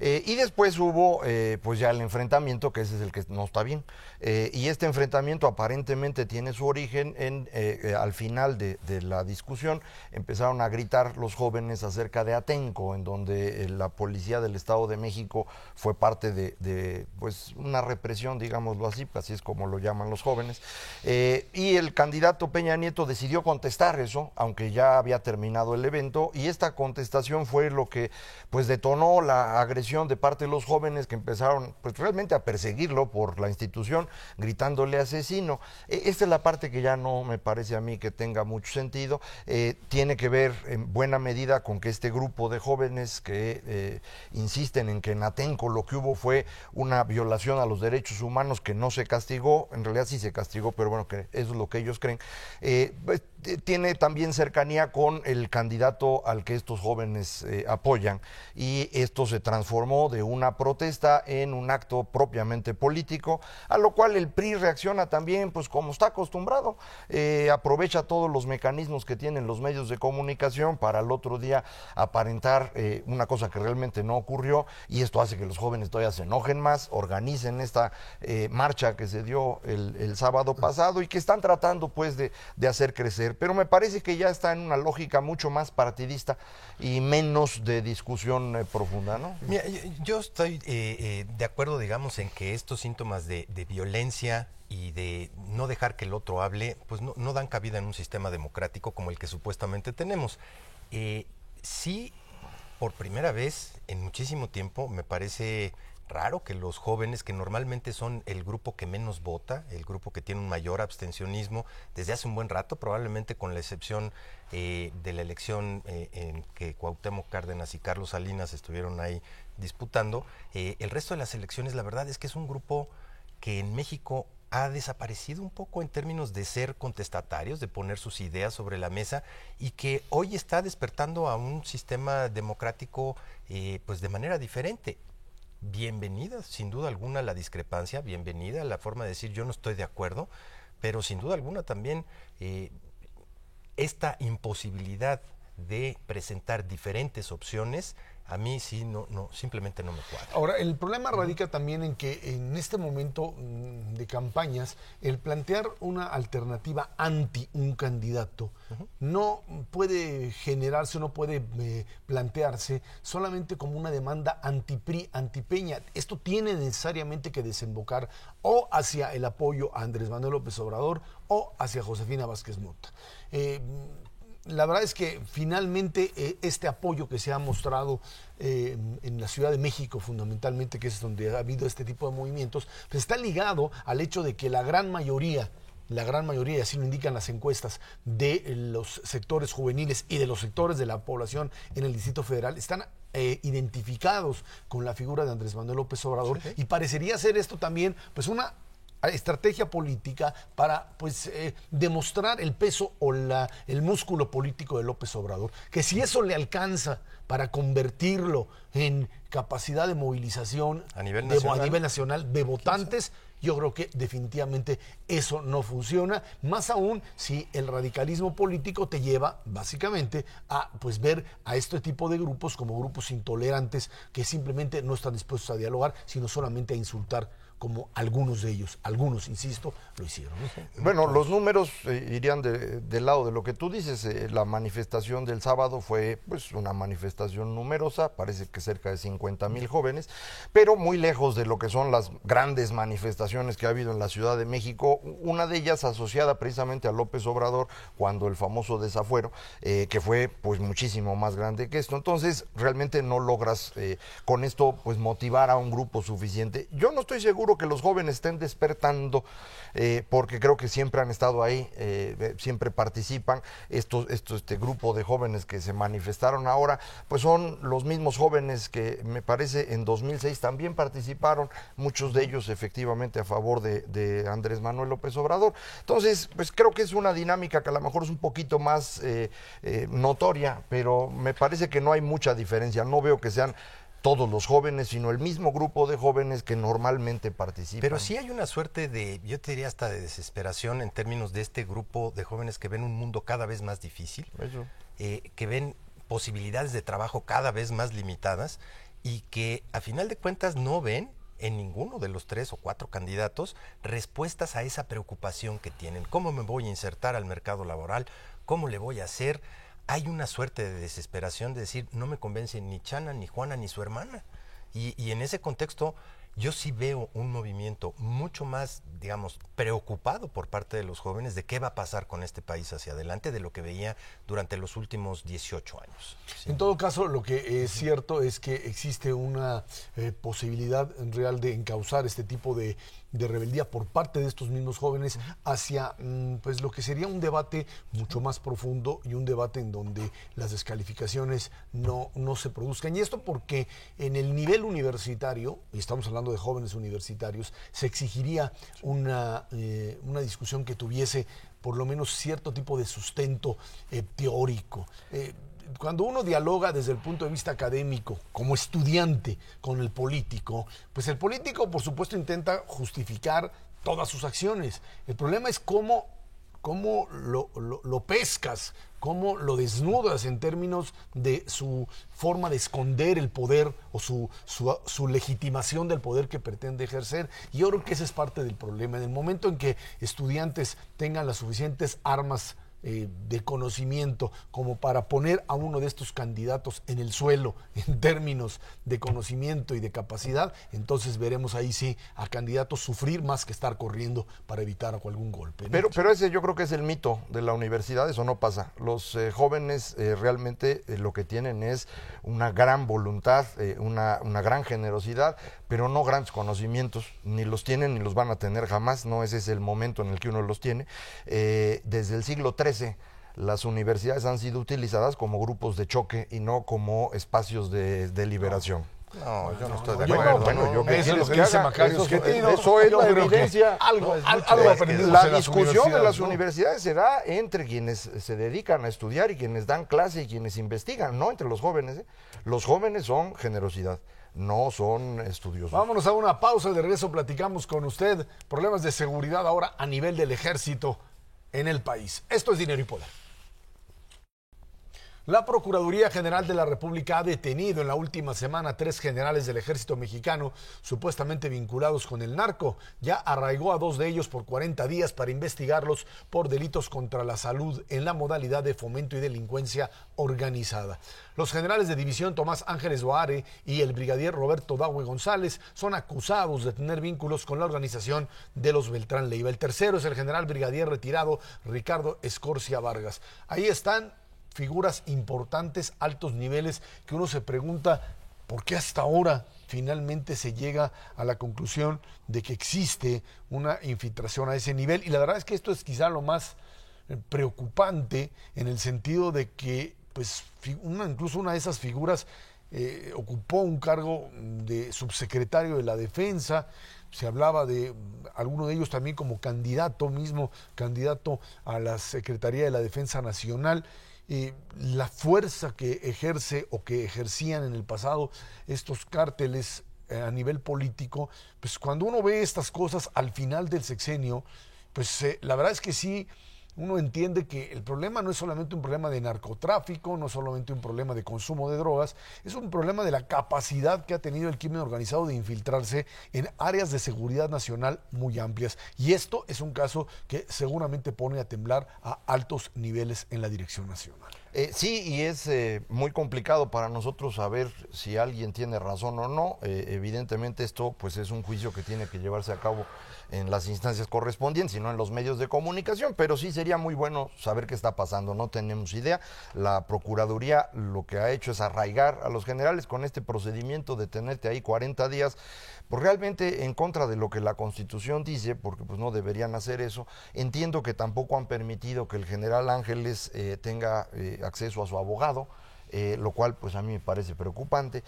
Y después hubo pues ya el enfrentamiento, que ese es el que no está bien. Y este enfrentamiento aparentemente tiene su origen al final de la discusión. Empezaron a gritar los jóvenes acerca de Atenco, en donde la policía del Estado de México fue parte de pues una represión, digámoslo así es como lo llaman los jóvenes. Y el candidato Peña Nieto decidió contestar eso, aunque ya había terminado el evento, y esta contestación fue lo que pues detonó la agresión de parte de los jóvenes, que empezaron pues realmente a perseguirlo por la institución, gritándole asesino. Esta es la parte que ya no me parece a mí que tenga mucho sentido. Tiene que ver en buena medida con que este grupo de jóvenes que insisten en que en Atenco lo que hubo fue una violación a los derechos humanos que no se castigó, en realidad sí se castigó, pero bueno, que eso es lo que ellos creen. Pues, tiene también cercanía con el candidato al que estos jóvenes apoyan, y esto se transformó de una protesta en un acto propiamente político, a lo cual el PRI reacciona también pues como está acostumbrado, aprovecha todos los mecanismos que tienen los medios de comunicación para el otro día aparentar una cosa que realmente no ocurrió, y esto hace que los jóvenes todavía se enojen más, organicen esta marcha que se dio el sábado pasado y que están tratando pues de hacer crecer, pero me parece que ya está en una lógica mucho más partidista y menos de discusión profunda, ¿no? Mira, yo estoy de acuerdo, digamos, en que estos síntomas de violencia y de no dejar que el otro hable, pues no dan cabida en un sistema democrático como el que supuestamente tenemos. Sí, por primera vez en muchísimo tiempo, me parece raro que los jóvenes, que normalmente son el grupo que menos vota, el grupo que tiene un mayor abstencionismo desde hace un buen rato, probablemente con la excepción de la elección en que Cuauhtémoc Cárdenas y Carlos Salinas estuvieron ahí disputando, el resto de las elecciones, la verdad es que es un grupo que en México ha desaparecido un poco en términos de ser contestatarios, de poner sus ideas sobre la mesa, y que hoy está despertando a un sistema democrático pues de manera diferente. Bienvenida, sin duda alguna, la discrepancia, bienvenida la forma de decir yo no estoy de acuerdo, pero sin duda alguna también esta imposibilidad de presentar diferentes opciones, a mí sí simplemente no me cuadra. Ahora, el problema radica también en que en este momento de campañas, el plantear una alternativa anti un candidato no puede generarse, no puede plantearse solamente como una demanda anti-PRI, anti-Peña. Esto tiene necesariamente que desembocar o hacia el apoyo a Andrés Manuel López Obrador o hacia Josefina Vázquez Mota. La verdad es que finalmente este apoyo que se ha mostrado en la Ciudad de México fundamentalmente, que es donde ha habido este tipo de movimientos, pues está ligado al hecho de que la gran mayoría, y así lo indican las encuestas, de los sectores juveniles y de los sectores de la población en el Distrito Federal están identificados con la figura de Andrés Manuel López Obrador, sí. Y parecería ser esto también pues una estrategia política para pues demostrar el peso o el músculo político de López Obrador, que si eso le alcanza para convertirlo en capacidad de movilización a nivel nacional de votantes, yo creo que definitivamente eso no funciona, más aún si el radicalismo político te lleva básicamente a pues ver a este tipo de grupos como grupos intolerantes que simplemente no están dispuestos a dialogar, sino solamente a insultar, como algunos de ellos, insisto, lo hicieron. Bueno, los números irían del lado de lo que tú dices. La manifestación del sábado fue pues una manifestación numerosa, parece que cerca de 50,000 jóvenes, pero muy lejos de lo que son las grandes manifestaciones que ha habido en la Ciudad de México, una de ellas asociada precisamente a López Obrador, cuando el famoso desafuero, que fue pues muchísimo más grande que esto. Entonces, realmente no logras con esto pues motivar a un grupo suficiente. Yo no estoy seguro seguro que los jóvenes estén despertando, porque creo que siempre han estado ahí, siempre participan. Este grupo de jóvenes que se manifestaron ahora, pues son los mismos jóvenes que me parece en 2006 también participaron, muchos de ellos efectivamente a favor de Andrés Manuel López Obrador. Entonces, pues creo que es una dinámica que a lo mejor es un poquito más notoria, pero me parece que no hay mucha diferencia. No veo que sean todos los jóvenes, sino el mismo grupo de jóvenes que normalmente participan. Pero sí hay una suerte de, yo te diría hasta de desesperación en términos de este grupo de jóvenes que ven un mundo cada vez más difícil, que ven posibilidades de trabajo cada vez más limitadas y que a final de cuentas no ven en ninguno de los 3 o 4 candidatos respuestas a esa preocupación que tienen. ¿Cómo me voy a insertar al mercado laboral? ¿Cómo le voy a hacer? Hay una suerte de desesperación de decir, no me convence ni Chana, ni Juana, ni su hermana. Y en ese contexto, yo sí veo un movimiento mucho más, digamos, preocupado por parte de los jóvenes de qué va a pasar con este país hacia adelante de lo que veía durante los últimos 18 años. ¿Sí? En todo caso, lo que es cierto es que existe una posibilidad real de encauzar este tipo de rebeldía por parte de estos mismos jóvenes hacia pues lo que sería un debate mucho más profundo y un debate en donde las descalificaciones no se produzcan. Y esto porque en el nivel universitario, y estamos hablando de jóvenes universitarios, se exigiría una discusión que tuviese por lo menos cierto tipo de sustento teórico. Cuando uno dialoga desde el punto de vista académico, como estudiante, con el político, pues el político, por supuesto, intenta justificar todas sus acciones. El problema es cómo lo pescas, cómo lo desnudas en términos de su forma de esconder el poder o su legitimación del poder que pretende ejercer. Y yo creo que ese es parte del problema. En el momento en que estudiantes tengan las suficientes armas de conocimiento como para poner a uno de estos candidatos en el suelo en términos de conocimiento y de capacidad, entonces veremos ahí sí a candidatos sufrir más que estar corriendo para evitar algún golpe, ¿no? Pero ese yo creo que es el mito de la universidad, eso no pasa. Los jóvenes realmente lo que tienen es una gran voluntad, una gran generosidad, pero no grandes conocimientos, ni los tienen ni los van a tener jamás, no ese es el momento en el que uno los tiene. Desde el siglo XIII las universidades han sido utilizadas como grupos de choque y no como espacios de deliberación. No, yo no estoy de acuerdo. Bueno, yo eso es lo que dice Macario Schettino. Eso es la evidencia. Algo aprendimos La en las discusión de las ¿no? universidades se da entre quienes se dedican a estudiar y quienes dan clase y quienes investigan, no entre los jóvenes. Los jóvenes son generosidad, no son estudiosos. Vámonos a una pausa, de regreso platicamos con usted problemas de seguridad ahora a nivel del ejército en el país. Esto es Dinero y Poder. La Procuraduría General de la República ha detenido en la última semana a 3 generales del ejército mexicano supuestamente vinculados con el narco. Ya arraigó a 2 de ellos por 40 días para investigarlos por delitos contra la salud en la modalidad de fomento y delincuencia organizada. Los generales de división Tomás Ángeles Boare y el brigadier Roberto Daue González son acusados de tener vínculos con la organización de los Beltrán Leiva. El tercero es el general brigadier retirado Ricardo Escorcia Vargas. Ahí están figuras importantes, altos niveles, que uno se pregunta por qué hasta ahora finalmente se llega a la conclusión de que existe una infiltración a ese nivel. Y la verdad es que esto es quizá lo más preocupante en el sentido de que pues incluso una de esas figuras ocupó un cargo de subsecretario de la Defensa. Se hablaba de alguno de ellos también como candidato a la Secretaría de la Defensa Nacional. La fuerza que ejerce o que ejercían en el pasado estos cárteles a nivel político, pues cuando uno ve estas cosas al final del sexenio, pues la verdad es que sí, uno entiende que el problema no es solamente un problema de narcotráfico, no es solamente un problema de consumo de drogas, es un problema de la capacidad que ha tenido el crimen organizado de infiltrarse en áreas de seguridad nacional muy amplias. Y esto es un caso que seguramente pone a temblar a altos niveles en la dirección nacional. Sí, y es muy complicado para nosotros saber si alguien tiene razón o no. Evidentemente esto pues es un juicio que tiene que llevarse a cabo en las instancias correspondientes y no en los medios de comunicación, pero sí sería muy bueno saber qué está pasando. No tenemos idea. La Procuraduría lo que ha hecho es arraigar a los generales con este procedimiento de tenerte ahí 40 días, pues realmente en contra de lo que la Constitución dice, porque pues no deberían hacer eso. Entiendo que tampoco han permitido que el general Ángeles tenga acceso a su abogado, lo cual pues a mí me parece preocupante.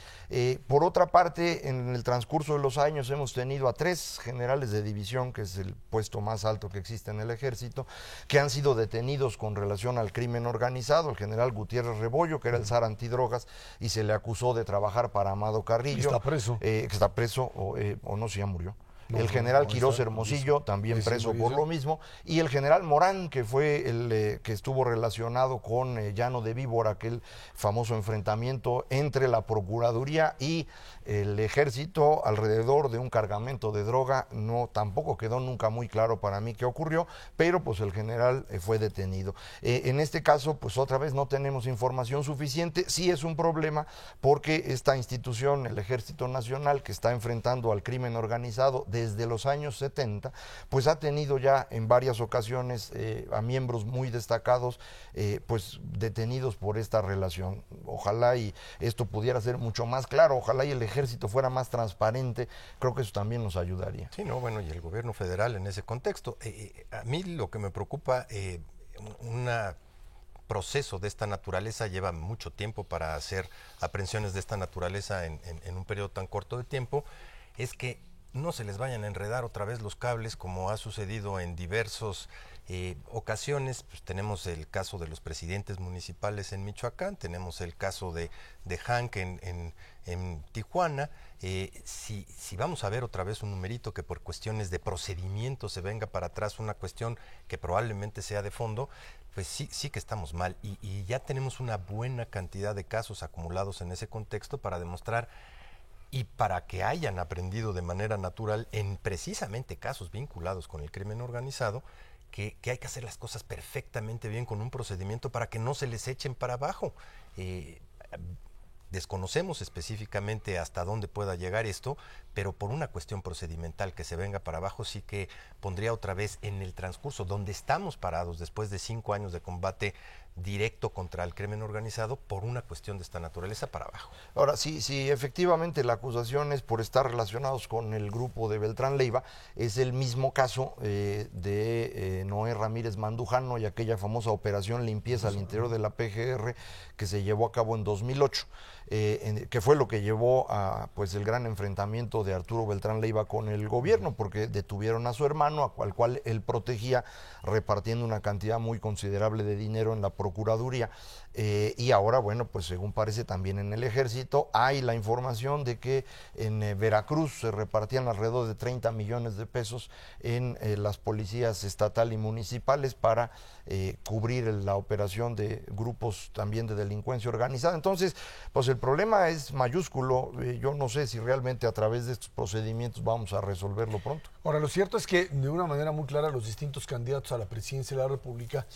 Por otra parte, en el transcurso de los años hemos tenido a 3 generales de división, que es el puesto más alto que existe en el ejército, que han sido detenidos con relación al crimen organizado. El general Gutiérrez Rebollo, que era el zar antidrogas, y se le acusó de trabajar para Amado Carrillo. Está preso. Está preso, o no, si ya murió. No, el general no, Quirós está, Hermosillo, también preso por eso. lo mismo, y el general Morán, que fue el que estuvo relacionado con Llano de Víbora, aquel famoso enfrentamiento entre la Procuraduría y el Ejército alrededor de un cargamento de droga. No, tampoco quedó nunca muy claro para mí qué ocurrió, pero pues el general fue detenido. En este caso, pues otra vez no tenemos información suficiente. Sí es un problema porque esta institución, el Ejército Nacional, que está enfrentando al crimen organizado desde los años 70, pues ha tenido ya en varias ocasiones a miembros muy destacados pues detenidos por esta relación. Ojalá y esto pudiera ser mucho más claro, ojalá y el ejército fuera más transparente, creo que eso también nos ayudaría. Sí, no, bueno, y el gobierno federal en ese contexto. A mí lo que me preocupa, un proceso de esta naturaleza lleva mucho tiempo para hacer aprehensiones de esta naturaleza en un periodo tan corto de tiempo, es que no se les vayan a enredar otra vez los cables como ha sucedido en diversas ocasiones. Pues tenemos el caso de los presidentes municipales en Michoacán, tenemos el caso de Hank en Tijuana. Si vamos a ver otra vez un numerito que por cuestiones de procedimiento se venga para atrás, una cuestión que probablemente sea de fondo, pues sí que estamos mal, y ya tenemos una buena cantidad de casos acumulados en ese contexto para demostrar y para que hayan aprendido de manera natural en precisamente casos vinculados con el crimen organizado, que hay que hacer las cosas perfectamente bien con un procedimiento para que no se les echen para abajo. Desconocemos específicamente hasta dónde pueda llegar esto, pero por una cuestión procedimental que se venga para abajo sí que pondría otra vez en el transcurso donde estamos parados después de 5 años de combate directo contra el crimen organizado, por una cuestión de esta naturaleza para abajo. Ahora, sí, efectivamente la acusación es por estar relacionados con el grupo de Beltrán Leiva, es el mismo caso de Noé Ramírez Mandujano y aquella famosa operación limpieza al interior de la PGR que se llevó a cabo en 2008. Que fue lo que llevó a pues el gran enfrentamiento de Arturo Beltrán Leiva con el gobierno, porque detuvieron a su hermano, al cual él protegía, repartiendo una cantidad muy considerable de dinero en la Procuraduría, y ahora, bueno, pues según parece también en el Ejército, hay la información de que en Veracruz se repartían alrededor de 30 millones de pesos en las policías estatal y municipales para cubrir la operación de grupos también de delincuencia organizada. Entonces, pues el problema es mayúsculo. Yo no sé si realmente a través de estos procedimientos vamos a resolverlo pronto. Ahora, lo cierto es que de una manera muy clara los distintos candidatos a la presidencia de la República,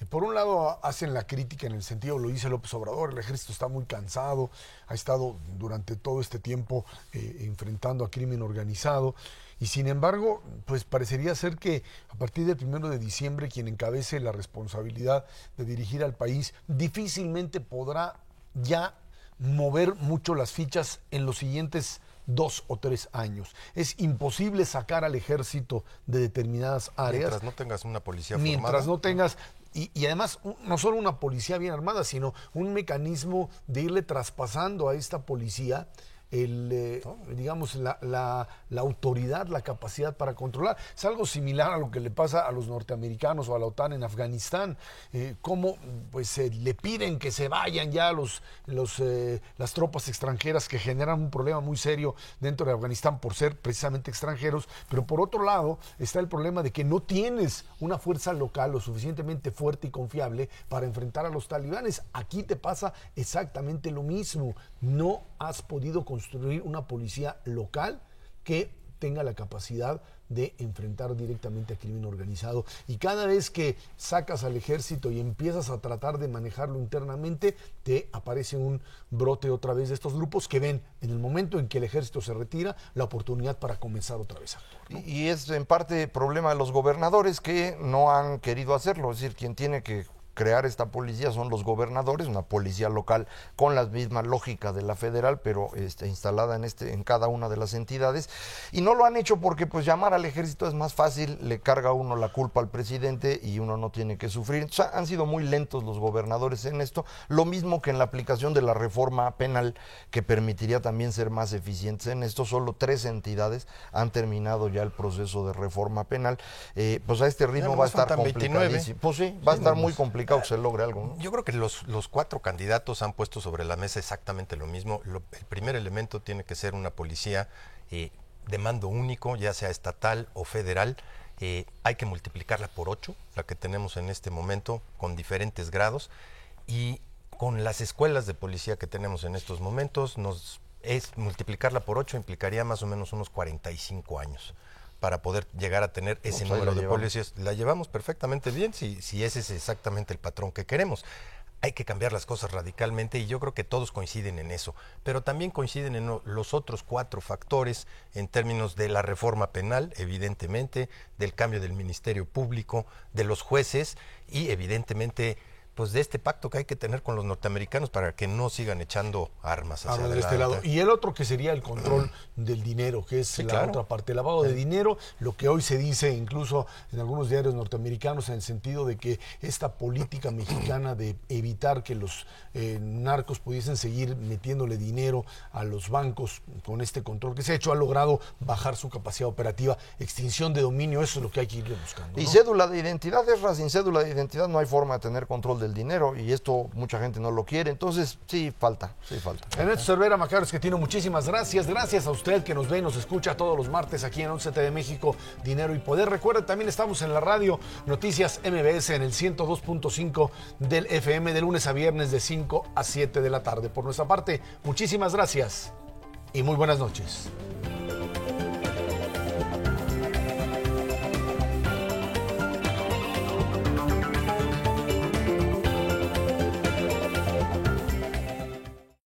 por un lado hacen la crítica en el sentido, lo dice López Obrador, el ejército está muy cansado, ha estado durante todo este tiempo enfrentando a crimen organizado, y sin embargo, pues parecería ser que a partir del 1 de diciembre quien encabece la responsabilidad de dirigir al país difícilmente podrá ya mover mucho las fichas en los siguientes 2 o 3 años. Es imposible sacar al ejército de determinadas áreas. Mientras no tengas una policía formada. Mientras no tengas, y además no solo una policía bien armada, sino un mecanismo de irle traspasando a esta policía digamos, la autoridad, la capacidad para controlar. Es algo similar a lo que le pasa a los norteamericanos o a la OTAN en Afganistán, cómo pues le piden que se vayan ya las tropas extranjeras, que generan un problema muy serio dentro de Afganistán por ser precisamente extranjeros, pero por otro lado está el problema de que no tienes una fuerza local lo suficientemente fuerte y confiable para enfrentar a los talibanes. Aquí te pasa exactamente lo mismo. No has podido construir una policía local que tenga la capacidad de enfrentar directamente al crimen organizado. Y cada vez que sacas al ejército y empiezas a tratar de manejarlo internamente, te aparece un brote otra vez de estos grupos que ven en el momento en que el ejército se retira la oportunidad para comenzar otra vez a actuar, ¿no? Y es en parte problema de los gobernadores que no han querido hacerlo, es decir, quien tiene que crear esta policía son los gobernadores, una policía local con la misma lógica de la federal, pero instalada en cada una de las entidades, y no lo han hecho porque pues llamar al ejército es más fácil, le carga uno la culpa al presidente y uno no tiene que sufrir. Entonces, han sido muy lentos los gobernadores en esto, lo mismo que en la aplicación de la reforma penal, que permitiría también ser más eficientes en esto. Solo 3 entidades han terminado ya el proceso de reforma penal, pues a este ritmo va a estar complicadísimo. Pues sí, va a estar muy complicado que se logre algo, ¿no? Yo creo que los 4 candidatos han puesto sobre la mesa exactamente lo mismo. El primer elemento tiene que ser una policía de mando único, ya sea estatal o federal. Hay que multiplicarla por 8, la que tenemos en este momento, con diferentes grados. Y con las escuelas de policía que tenemos en estos momentos, multiplicarla por 8 implicaría más o menos unos 45 años. Para poder llegar a tener ese número de policías. La llevamos perfectamente bien si ese es exactamente el patrón que queremos. Hay que cambiar las cosas radicalmente y yo creo que todos coinciden en eso, pero también coinciden en los otros 4 factores en términos de la reforma penal, evidentemente, del cambio del Ministerio Público, de los jueces y evidentemente pues de este pacto que hay que tener con los norteamericanos para que no sigan echando armas hacia de este lado. Y el otro que sería el control del dinero, que es la otra parte, el lavado de dinero, lo que hoy se dice incluso en algunos diarios norteamericanos en el sentido de que esta política mexicana de evitar que los narcos pudiesen seguir metiéndole dinero a los bancos con este control que se ha hecho, ha logrado bajar su capacidad operativa, extinción de dominio, eso es lo que hay que irle buscando, ¿no? Y cédula de identidad, sin cédula de identidad no hay forma de tener control del dinero, y esto mucha gente no lo quiere, entonces sí falta. Ernesto Cervera, Macario Esquetino, muchísimas gracias. Gracias a usted que nos ve y nos escucha todos los martes aquí en 11 TV México, Dinero y Poder. Recuerden, también estamos en la radio Noticias MBS en el 102.5 del FM de lunes a viernes de 5 a 7 de la tarde. Por nuestra parte, muchísimas gracias y muy buenas noches.